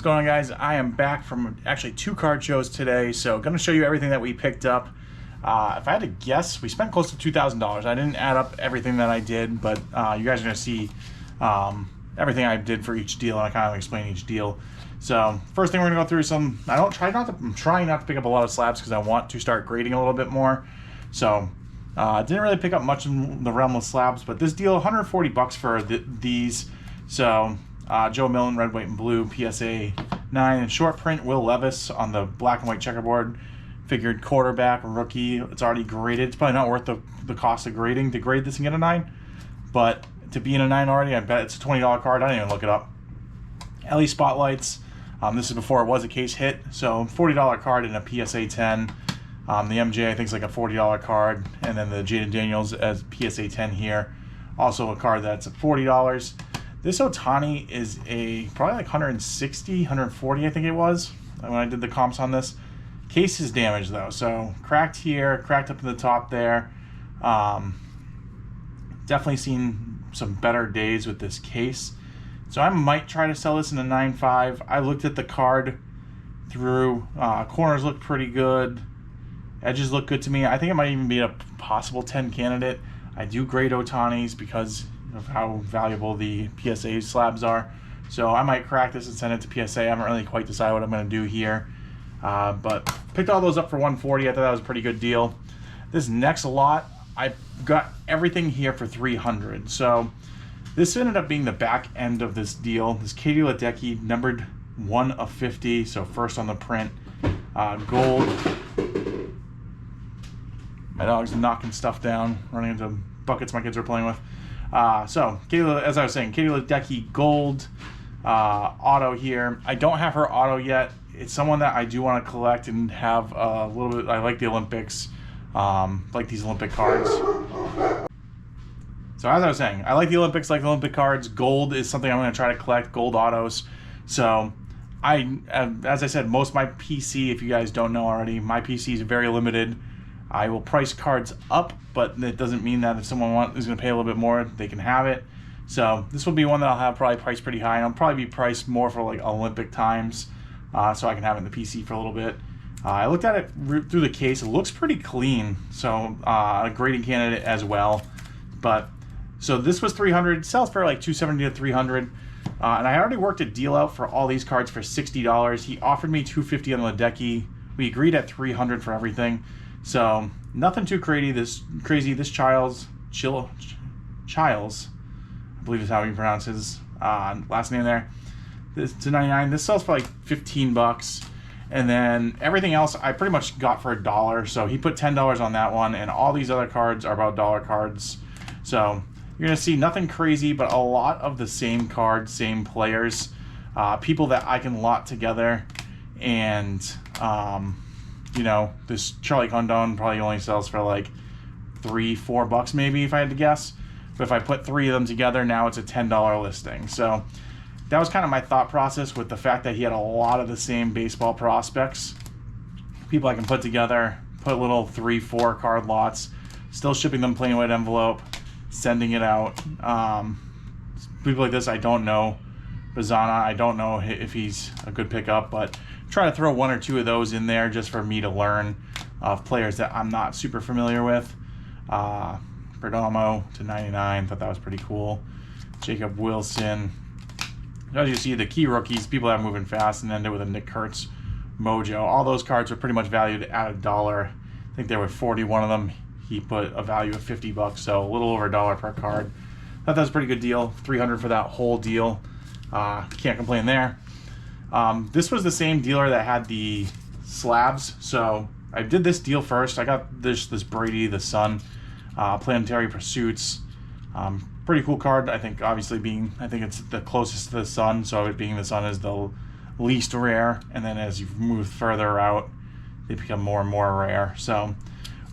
going on, guys? I am back from actually 2 card shows today, so going to show you everything that we picked up. If I had to guess, we spent close to $2,000. I didn't add up everything that I did, but you guys are going to see everything I did for each deal, and I kind of explain each deal. So first thing we're going to go through is I'm trying not to pick up a lot of slabs because I want to start grading a little bit more. So didn't really pick up much in the realm of slabs, but this deal, 140 bucks for these. So Joe Millen, red, white, and blue, PSA 9, and short print, Will Levis on the black and white checkerboard. Figured quarterback, rookie, it's already graded. It's probably not worth the cost of grading to grade this and get a 9. But to be in a 9 already, I bet it's a $20 card. I didn't even look it up. LE Spotlights. This is before it was a case hit. So $40 card and a PSA 10. The MJ, I think, is like a $40 card. And then the Jaden Daniels as PSA 10 here. Also a card that's $40. This Ohtani is probably like 160, 140, I think it was, when I did the comps on this. Case is damaged though, so cracked here, cracked up in the top there. Definitely seen some better days with this case. So I might try to sell this in a 9.5. I looked at the card through. Corners look pretty good. Edges look good to me. I think it might even be a possible 10 candidate. I do grade Ohtanis because of how valuable the PSA slabs are. So I might crack this and send it to PSA. I haven't really quite decided what I'm going to do here. But picked all those up for 140. I thought that was a pretty good deal. This next lot, I got everything here for 300. So this ended up being the back end of this deal. This Katie Ledecky, numbered 1 of 50, so first on the print. Gold. My dog's knocking stuff down, running into buckets my kids are playing with. So, as I was saying, Katie Ledecky gold auto here. I don't have her auto yet. It's someone that I do want to collect and have a little bit. I like the Olympics, like these Olympic cards. So as I was saying, I like the Olympics, like the Olympic cards. Gold is something I'm going to try to collect, gold autos. So as I said, most of my PC, if you guys don't know already, my PC is very limited. I will price cards up, but it doesn't mean that if someone is going to pay a little bit more, they can have it. So this will be one that I'll have probably priced pretty high, and I'll probably be priced more for like Olympic times, so I can have it in the PC for a little bit. I looked at it through the case. It looks pretty clean, so a grading candidate as well. But so this was 300. It sells for like 270 to 300. And I already worked a deal out for all these cards for $60. He offered me 250 on Ledecky. We agreed at 300 for everything. So nothing too crazy. This Childs, I believe is how you pronounce his last name there. This to 99. This sells for like 15 bucks, and then everything else I pretty much got for $1. So he put $10 on that one, and all these other cards are about dollar cards. So you're gonna see nothing crazy, but a lot of the same cards, same players, people that I can lot together, and you know, this Charlie Condon probably only sells for like $3-4 bucks maybe if I had to guess. But if I put 3 of them together, now it's a $10 listing. So that was kind of my thought process with the fact that he had a lot of the same baseball prospects. People I can put together, put little 3-4 card lots, still shipping them plain white envelope, sending it out. People like this I don't know. Bazana, I don't know if he's a good pickup, but try to throw 1 or 2 of those in there just for me to learn of players that I'm not super familiar with. Perdomo to 99, thought that was pretty cool. Jacob Wilson. As you see, the key rookies, people that are moving fast, and ended with a Nick Kurtz Mojo. All those cards are pretty much valued at $1. I think there were 41 of them. He put a value of 50 bucks, so a little over $1 per card. Thought that was a pretty good deal. 300 for that whole deal. Can't complain there. This was the same dealer that had the slabs, so I did this deal first. I got this Brady, the Sun, Planetary Pursuits. Pretty cool card. I think obviously I think it's the closest to the Sun, so it being the Sun is the least rare, and then as you move further out, they become more and more rare. So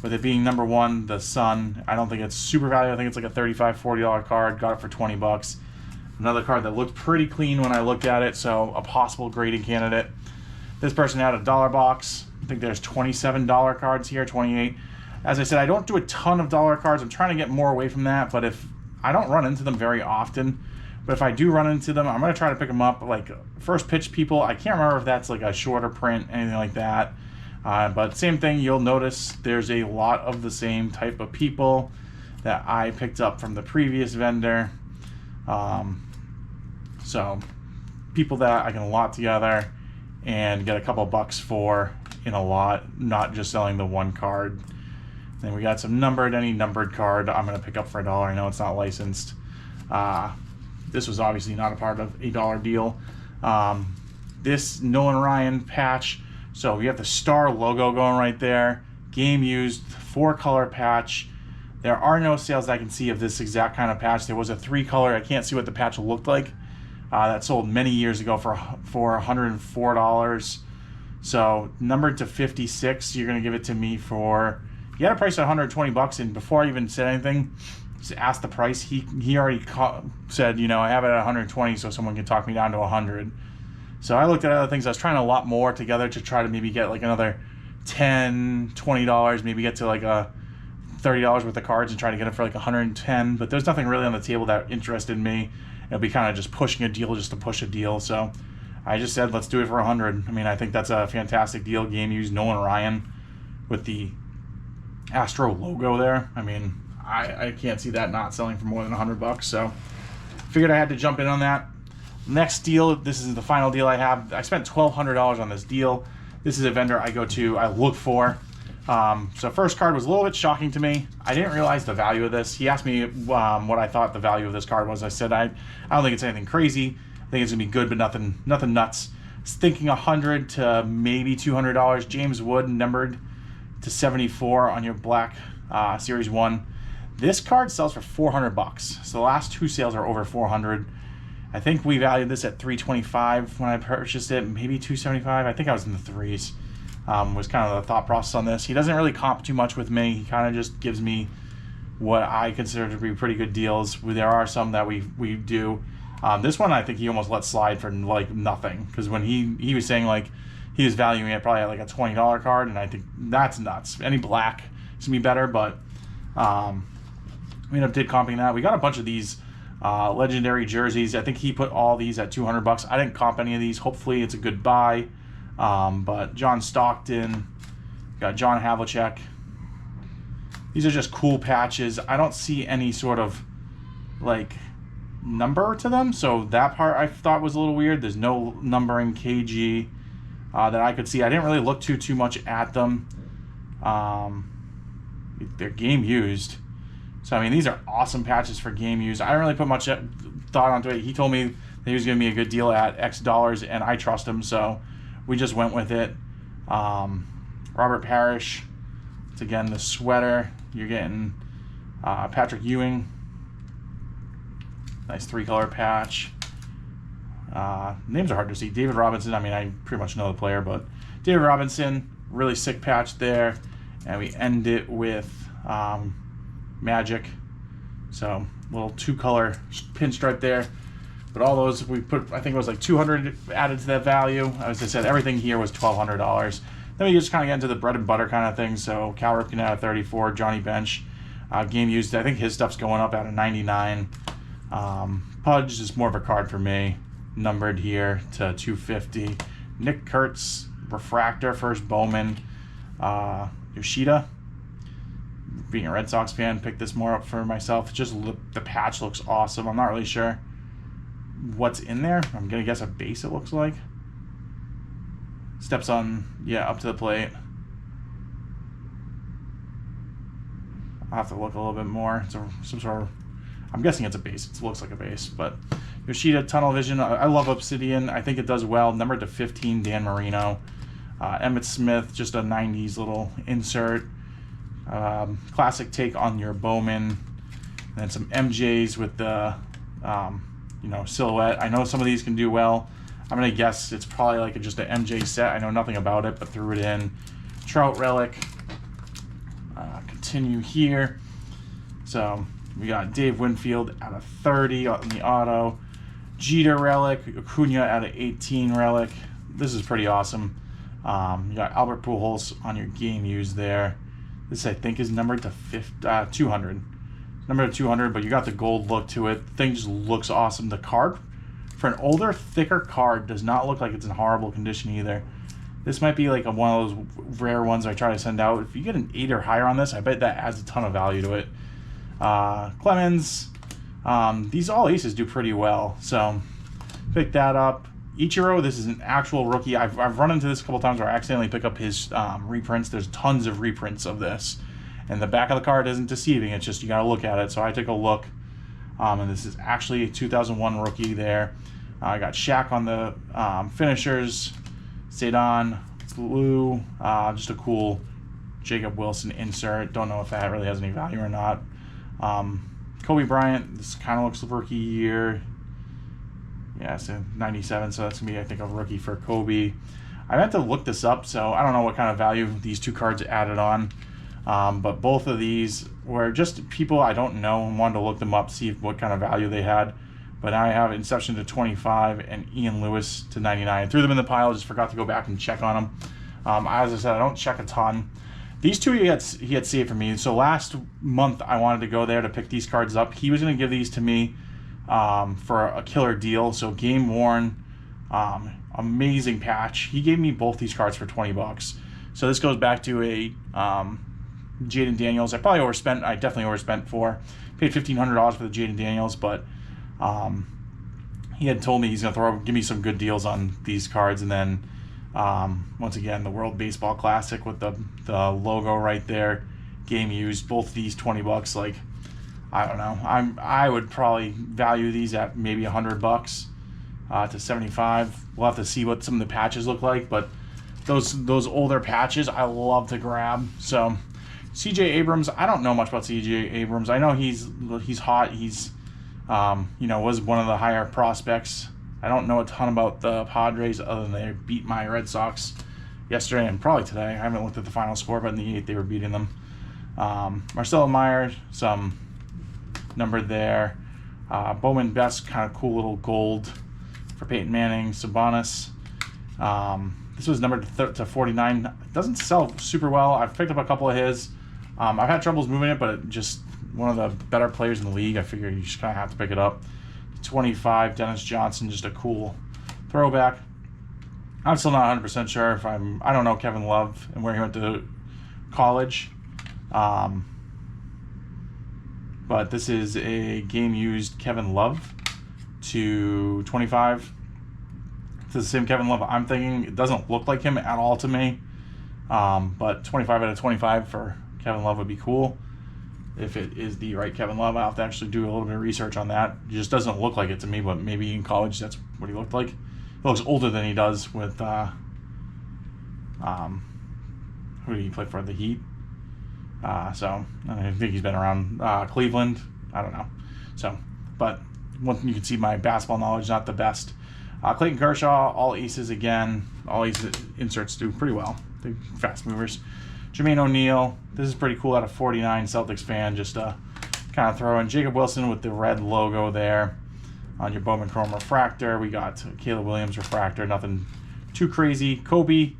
with it being number 1, the Sun, I don't think it's super valuable. I think it's like a $35-40 card. Got it for 20 bucks. Another card that looked pretty clean when I looked at it, so a possible grading candidate. This person had a $1 box. I think there's $27 cards here, 28. As I said, I don't do a ton of dollar cards. I'm trying to get more away from that, but if I don't run into them very often, But if I do run into them, I'm going to try to pick them up. Like first pitch people, I can't remember if that's like a shorter print, anything like that. But same thing, you'll notice there's a lot of the same type of people that I picked up from the previous vendor. So people that I can lot together and get a couple bucks for in a lot, not just selling the one card. Then we got some numbered, any numbered card I'm going to pick up for $1. I know it's not licensed. This was obviously not a part of a $1 deal. This Nolan Ryan patch, so you have the star logo going right there. Game used, 4-color patch. There are no sales I can see of this exact kind of patch. There was a 3-color. I can't see what the patch looked like. That sold many years ago for $104. So numbered to 56, you're gonna give it to me for. He had a price of $120, and before I even said anything, just asked the price. He already said, you know, I have it at 120, so someone can talk me down to 100. So I looked at other things. I was trying to lot more together to try to maybe get like another $10, $20, maybe get to like a $30 worth of cards and try to get it for like 110. But there's nothing really on the table that interested me. It'll be kind of just pushing a deal just to push a deal. So I just said, let's do it for 100. I mean, I think that's a fantastic deal. Game used Nolan Ryan with the Astro logo there. I mean, I can't see that not selling for more than $100. So figured I had to jump in on that. Next deal, this is the final deal I have. I spent $1,200 on this deal. This is a vendor I go to, I look for. So first card was a little bit shocking to me. I didn't realize the value of this. He asked me what I thought the value of this card was. I said, I don't think it's anything crazy. I think it's gonna be good, but nothing nuts. I was thinking $100 to maybe $200. James Wood numbered to 74 on your black Series 1. This card sells for $400. So the last 2 sales are over $400. I think we valued this at $325 when I purchased it, maybe $275. I think I was in the threes. Was kind of the thought process on this. He doesn't really comp too much with me. He kind of just gives me what I consider to be pretty good deals. There are some that we do. This one I think he almost let slide for like nothing, because when he was saying like he was valuing it probably at like a $20 card, and I think that's nuts. Any black is gonna be better, but we ended up did comping that. We got a bunch of these legendary jerseys. I think he put all these at $200. I didn't comp any of these. Hopefully it's a good buy. But John Stockton, got John Havlicek. These are just cool patches. I don't see any sort of like number to them, so that part I thought was a little weird. There's no numbering KG that I could see. I didn't really look too much at them. They're game used. So, I mean, these are awesome patches for game use. I don't really put much thought onto it. He told me that he was going to be a good deal at X dollars, and I trust him, so we just went with it. Robert Parrish. It's, again, the sweater. You're getting Patrick Ewing. Nice 3-color patch. Names are hard to see. David Robinson, I mean, I pretty much know the player, but David Robinson, really sick patch there. And we end it with Magic. So little 2-color pinstripe there. But all those we put, I think it was like $200 added to that value. As I said, everything here was $1,200. Then we just kind of get into the bread and butter kind of thing. So Cal Ripken at 34, Johnny Bench, game used. I think his stuff's going up at a 99. Pudge is more of a card for me, numbered here to 250. Nick Kurtz, Refractor, first Bowman. Yoshida, being a Red Sox fan, picked this more up for myself. Just the patch looks awesome. I'm not really sure what's in there. I'm gonna guess a base, it looks like. Steps on, yeah, up to the plate. I'll have to look a little bit more. It's some sort of, I'm guessing it's a base. It looks like a base, but Yoshida, Tunnel Vision. I love Obsidian. I think it does well. Numbered to 15, Dan Marino. Emmett Smith, just a 90s little insert. Classic take on your Bowman. And then some MJs with the, silhouette. I know some of these can do well. I'm going to guess it's probably like just an MJ set. I know nothing about it, but threw it in. Trout Relic. Continue here. So we got Dave Winfield out of 30 on the auto. Jeter Relic. Acuna out of 18 Relic. This is pretty awesome. You got Albert Pujols on your game used there. This, I think, is numbered to 200. Number 200, but you got the gold look to it. The thing just looks awesome. The card, for an older, thicker card, does not look like it's in horrible condition either. This might be like one of those rare ones I try to send out. If you get an 8 or higher on this, I bet that adds a ton of value to it. Clemens, these all aces do pretty well, so pick that up. Ichiro, this is an actual rookie. I've run into this a couple times where I accidentally pick up his reprints. There's tons of reprints of this, and the back of the card isn't deceiving. It's just you gotta look at it. So I took a look, and this is actually a 2001 rookie there. I got Shaq on the finishers. Zidane, blue, just a cool Jacob Wilson insert. Don't know if that really has any value or not. Kobe Bryant, this kind of looks rookie year. Yeah, it's a 97, so that's going to be, I think, a rookie for Kobe. I meant to look this up, so I don't know what kind of value these two cards added on. But both of these were just people I don't know and wanted to look them up, see what kind of value they had. But now I have Inception to 25 and Ian Lewis to 99. I threw them in the pile, just forgot to go back and check on them. As I said, I don't check a ton. These two he had saved for me. So last month I wanted to go there to pick these cards up. He was going to give these to me for a killer deal. So game worn, amazing patch. He gave me both these cards for 20 bucks. So this goes back to a Jaden Daniels. I definitely overspent for. Paid $1,500 for the Jaden Daniels, but he had told me he's going to give me some good deals on these cards. And then once again, the World Baseball Classic with the logo right there, game used. Both these 20 bucks. Like, I don't know. I would probably value these at maybe $100 to 75. We'll have to see what some of the patches look like, but those older patches I love to grab. So CJ Abrams, I don't know much about CJ Abrams. I know he's hot. He's was one of the higher prospects. I don't know a ton about the Padres other than they beat my Red Sox yesterday and probably today. I haven't looked at the final score, but in the 8th they were beating them. Marcelo Meyer, some number there. Bowman Best, kind of cool little gold for Peyton Manning. Sabonis. This was numbered to 49. It doesn't sell super well. I've picked up a couple of his. I've had troubles moving it, but it just one of the better players in the league. I figure you just kind of have to pick it up. 25, Dennis Johnson, just a cool throwback. I'm still not 100% sure if I don't know Kevin Love and where he went to college. But this is a game used Kevin Love to 25. It's the same Kevin Love I'm thinking. It doesn't look like him at all to me. But 25 out of 25 for Kevin Love would be cool. If it is the right Kevin Love, I'll have to actually do a little bit of research on that. It just doesn't look like it to me, but maybe in college that's what he looked like. He looks older than he does with who did he play for? The Heat. So I think he's been around Cleveland. I don't know. So, but you can see my basketball knowledge not the best. Clayton Kershaw, all aces again. All aces inserts do pretty well. They're fast movers. Jermaine O'Neal, this is pretty cool out of 49, Celtics fan, just kind of throw in. Jacob Wilson with the red logo there on your Bowman Chrome Refractor. We got Caleb Williams Refractor, nothing too crazy. Kobe,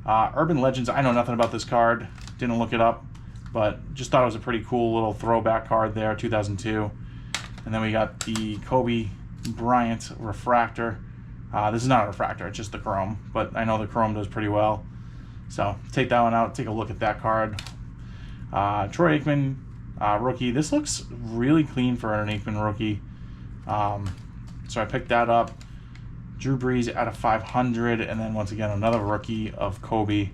Urban Legends, I know nothing about this card, didn't look it up, but just thought it was a pretty cool little throwback card there, 2002. And then we got the Kobe Bryant Refractor. This is not a refractor, it's just the chrome, but I know the chrome does pretty well. So take that one out, take a look at that card. Troy Aikman, rookie. This looks really clean for an Aikman rookie. So I picked that up. Drew Brees out of 500, and then once again another rookie of Kobe.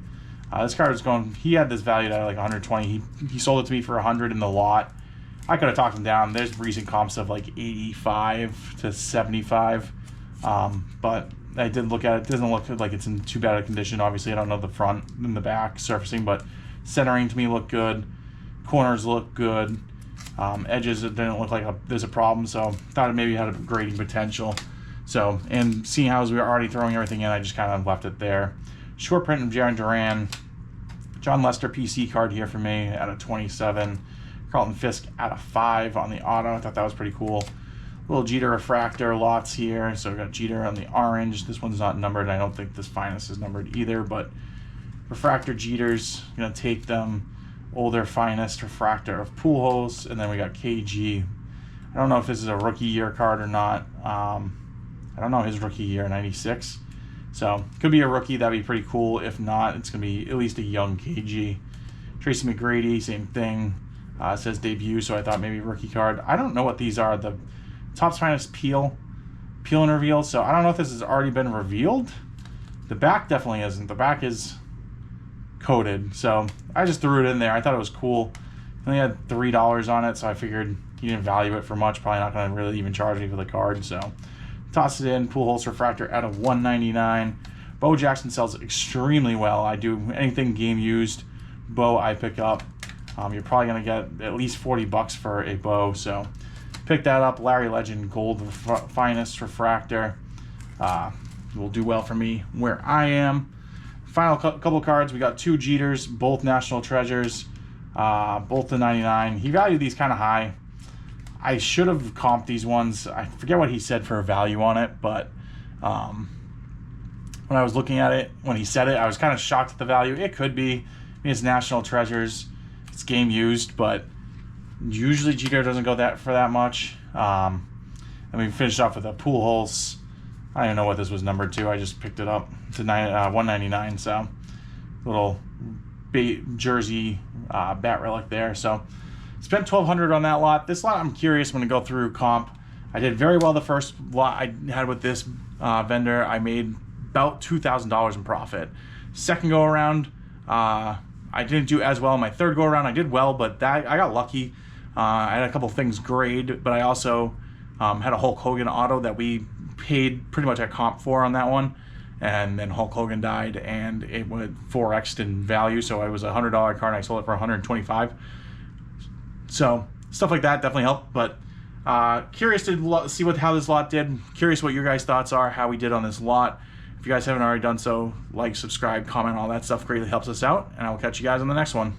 This card is going, he had this valued at like 120. He sold it to me for 100 in the lot. I could have talked him down. There's recent comps of like 85 to 75. But I did look at it. It doesn't look like it's in too bad a condition. Obviously, I don't know the front and the back surfacing, but centering to me looked good. Corners look good. Edges, it didn't look like there's a problem, so thought it maybe had a grading potential. So, and seeing how we were already throwing everything in, I just kind of left it there. Short print of Jaron Duran. John Lester PC card here for me at a 27. Carlton Fisk at a 5 on the auto. I thought that was pretty cool. Little Jeter refractor lots here. So we got Jeter on the orange. This one's not numbered. I don't think this finest is numbered either, but refractor Jeters, gonna take them. older finest refractor of Pujols, and then we got KG. I don't know if this is a rookie year card or not. I don't know his rookie year, 96. So could be a rookie. That'd be pretty cool. If not, it's gonna be at least a young KG. Tracy McGrady, same thing. It says debut, so I thought maybe rookie card. I don't know what these are. The Topps Finest peel and reveal. So I don't know if this has already been revealed. The back definitely isn't. The back is coated. So I just threw it in there. I thought it was cool. It only had $3 on it, so I figured he didn't value it for much. Probably not going to really even charge me for the card. So toss it in. Pujols refractor out of 199. Bo Jackson sells extremely well. I do anything game used. Bo I pick up. You're probably going to get at least $40 for a Bo. So pick that up. Larry Legend Gold Finest refractor. Will do well for me where I am. Final couple cards. We got 2 Jeters, both National Treasures, both to 99. He valued these kind of high. I should have comped these ones. I forget what he said for a value on it, but when I was looking at it, when he said it, I was kind of shocked at the value. It could be. I mean, it's National Treasures. It's game used, but usually Jeter doesn't go for that much. And we finished off with a Pujols. I don't even know what this was numbered to. I just picked it up to 199. So little jersey bat relic there. So spent $1,200 on that lot. This lot I'm curious. I'm going to go through comp. I did very well the first lot I had with this vendor. I made about $2,000 in profit. Second go around, I didn't do as well. My third go around, I did well, but I got lucky. I had a couple things grade, but I also had a Hulk Hogan auto that we paid pretty much a comp for on that one, and then Hulk Hogan died, and it went 4x'd in value. So it was a $100 card, and I sold it for $125. So stuff like that definitely helped. But curious to see how this lot did. Curious what your guys' thoughts are, how we did on this lot. If you guys haven't already done so, like, subscribe, comment, all that stuff greatly helps us out, and I will catch you guys on the next one.